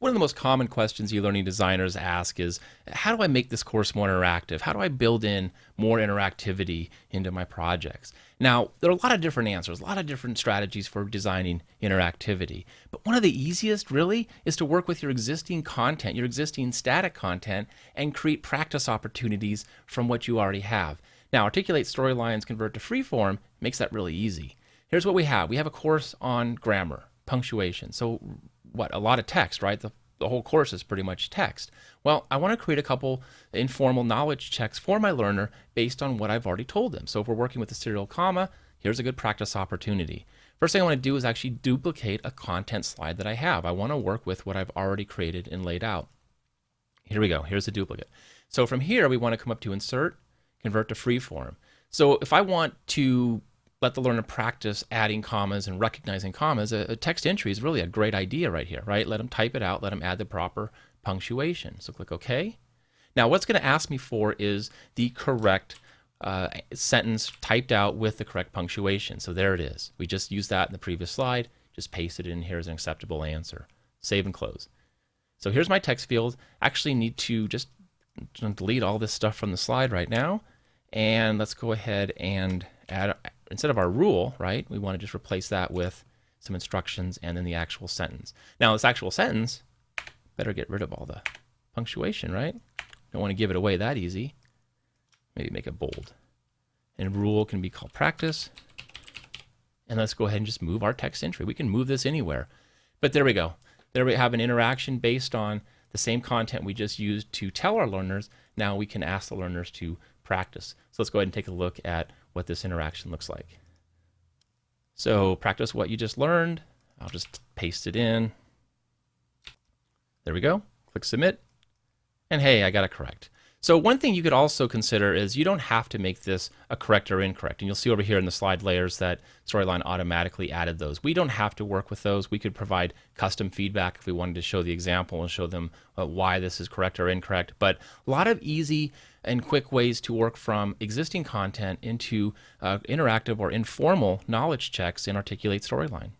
One of the most common questions e-learning designers ask is, how do I make this course more interactive? How do I build in more interactivity into my projects? Now, there are a lot of different answers, a lot of different strategies for designing interactivity. But one of the easiest really is to work with your existing content, your existing static content, and create practice opportunities from what you already have. Now, Articulate Storylines Convert to Freeform makes that really easy. Here's what we have. We have a course on grammar, punctuation. So what, a lot of text, right? The whole course is pretty much text. Well, I want to create a couple informal knowledge checks for my learner based on what I've already told them. So if we're working with a serial comma, here's a good practice opportunity. First thing I want to do is actually duplicate a content slide that I have. I want to work with what I've already created and laid out. Here we go. Here's the duplicate. So from here, we want to come up to Insert, Convert to Freeform. So if I want to let the learner practice adding commas and recognizing commas, a text entry is really a great idea right here, right? Let them type it out, let them add the proper punctuation. So click OK. Now what's going to ask me for is the correct sentence typed out with the correct punctuation. So there it is. We just used that in the previous slide, just pasted it in here as an acceptable answer. Save and close. So here's my text field. Actually need to just delete all this stuff from the slide right now. And let's go ahead and add, instead of our rule, right, we want to just replace that with some instructions and then the actual sentence. Now this actual sentence, better get rid of all the punctuation, right? Don't want to give it away that easy. Maybe make it bold. And rule can be called practice. And let's go ahead and just move our text entry. We can move this anywhere. But there we go. There we have an interaction based on the same content we just used to tell our learners. Now we can ask the learners to practice. So let's go ahead and take a look at what this interaction looks like. So practice what you just learned. I'll just paste it in. There we go. Click submit. And hey, I got it correct. So one thing you could also consider is you don't have to make this a correct or incorrect. And you'll see over here in the slide layers that Storyline automatically added those. We don't have to work with those. We could provide custom feedback if we wanted to show the example and show them why this is correct or incorrect. But a lot of easy and quick ways to work from existing content into interactive or informal knowledge checks in Articulate Storyline.